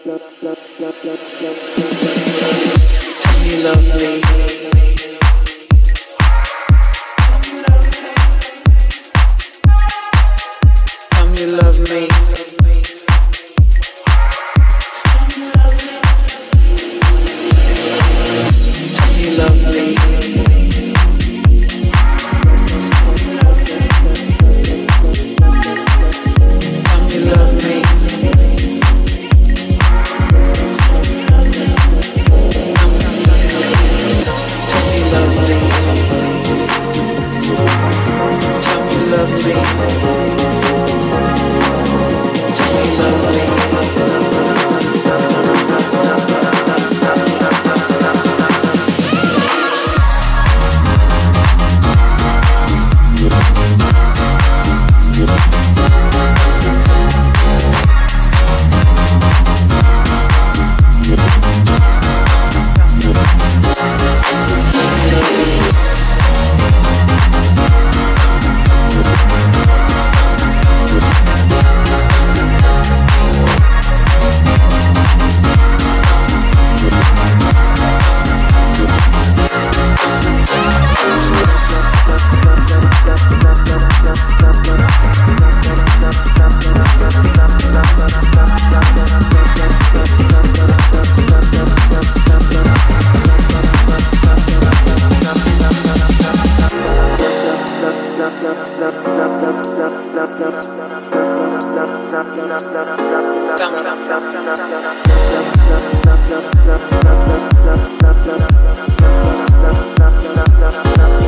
you love me. Come you love me. Come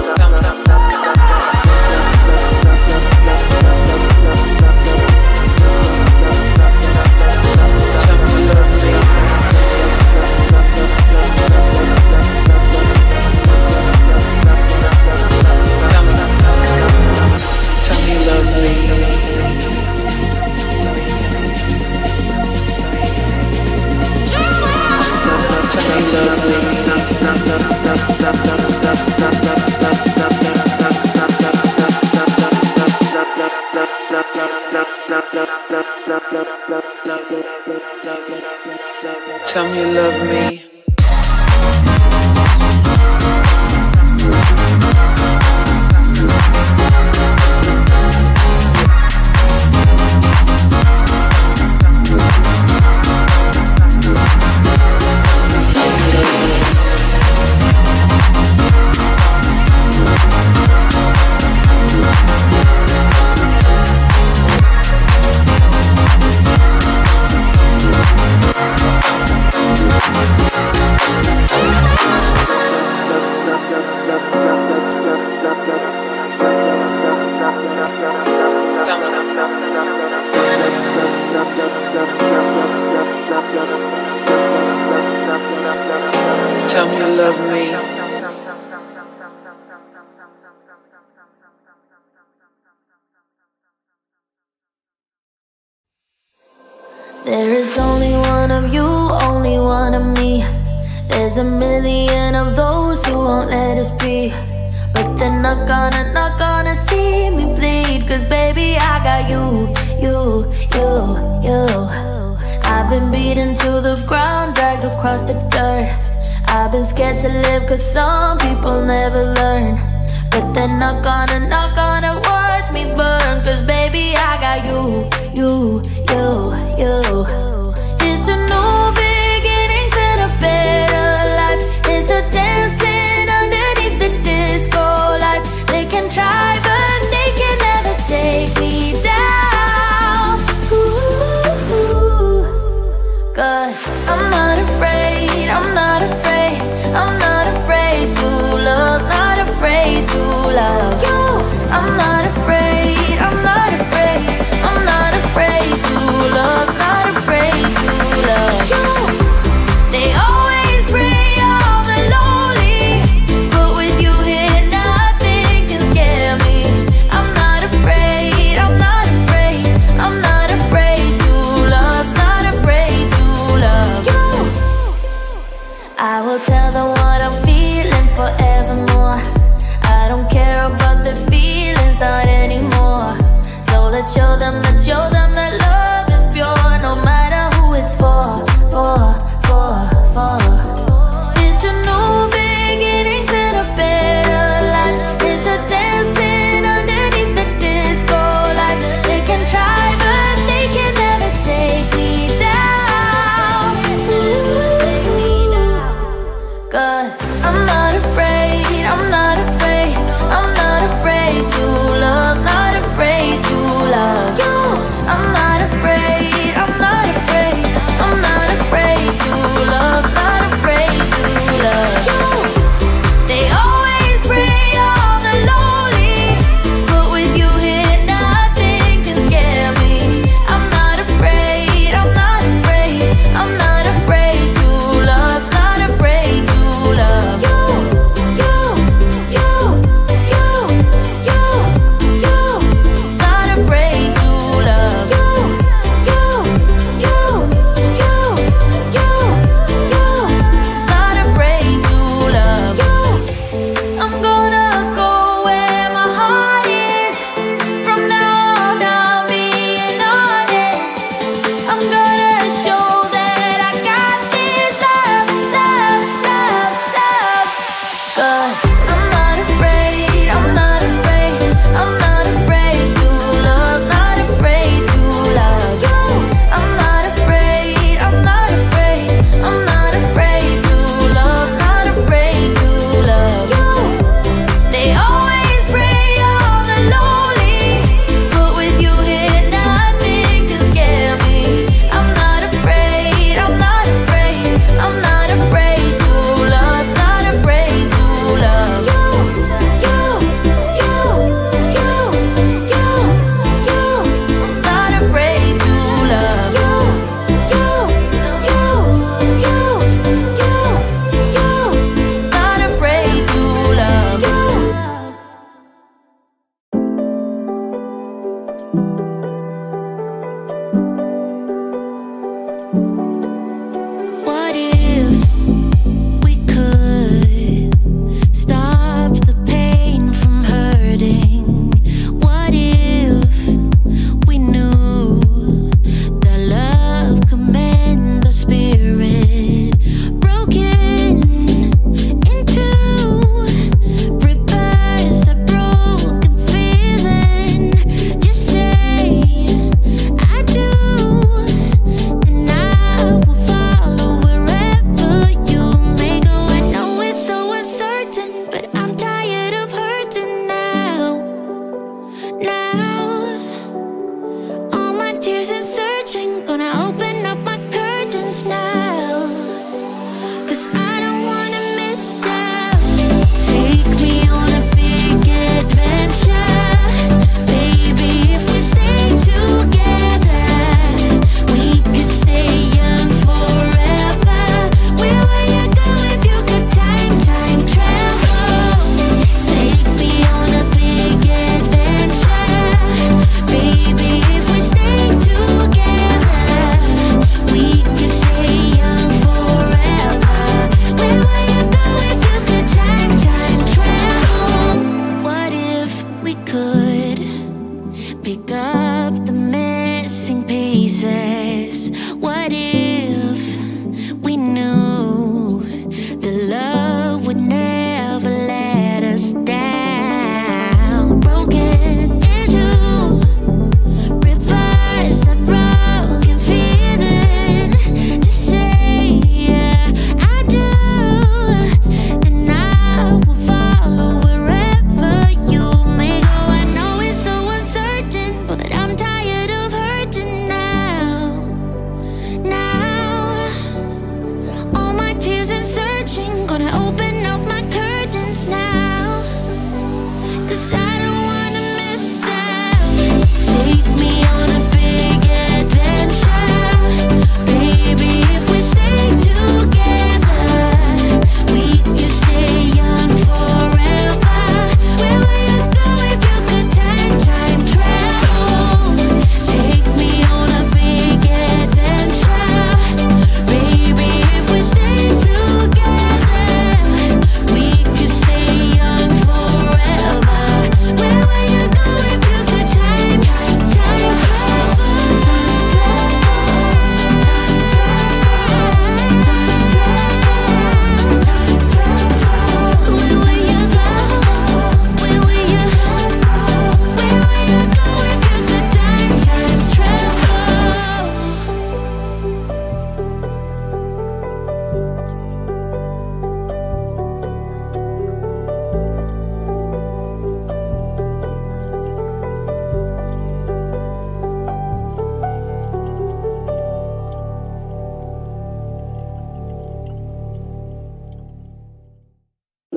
you love me. Come you love me. Tell me you love me. Tell me you love me. There is only one of you, only one of me. There's a million of those who won't let us be. But they're not gonna see me bleed. Cause baby I got you. I've been beaten to the ground, dragged across the dirt. I've been scared to live cause some people never learn. But they're not gonna watch me burn. Cause baby I got you. It's a new beginnings and a better life. It's a dancing underneath the disco lights. They can try but they can never take me down. Ooh, cause I'm not afraid, I'm not afraid, I'm not afraid to love, not afraid to love you. I'm not afraid, I'm not afraid, I'm not afraid to love, not afraid.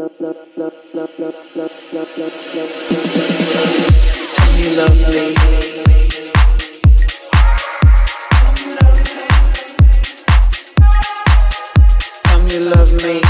Tell me you love me. Tell me you love me.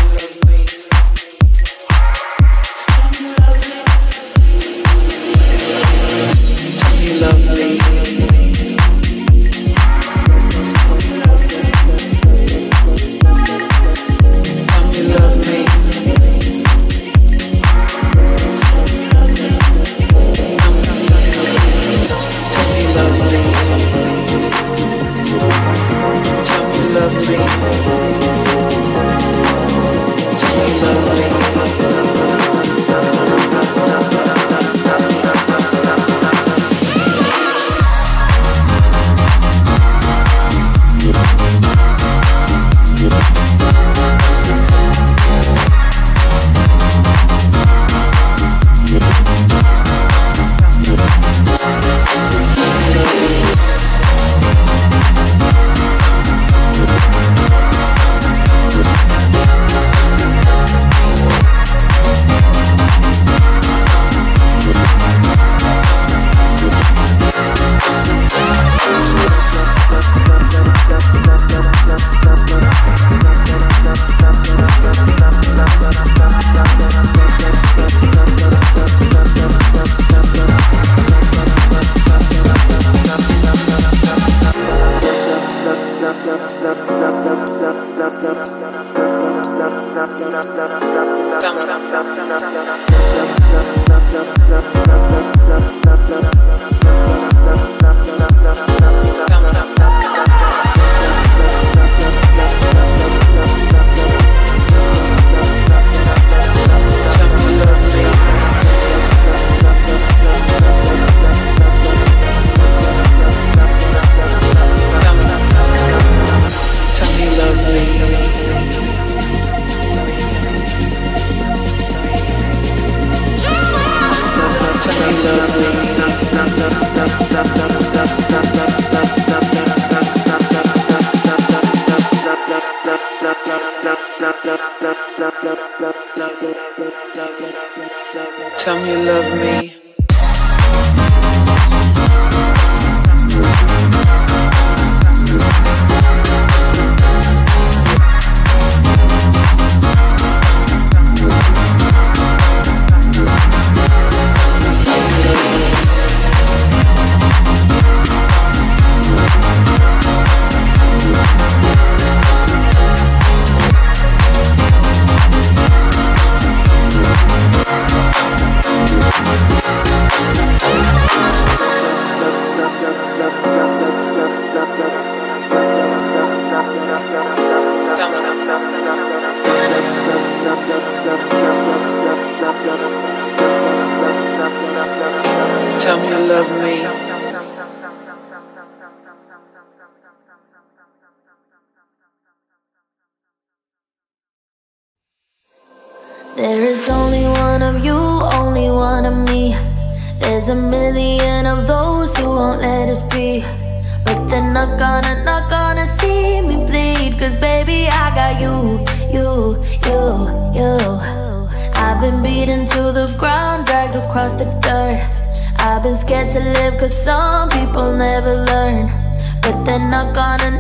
Tell me you love me. Tell me you love me. Tell me you love me. Tell me you love me. There is only one of you, only one of me. There's a million of those who won't let us be. But they're not gonna see me bleed. Cause baby I got you. I've been beaten to the ground, dragged across the dirt. I've been scared to live cause some people never learn. But they're not gonna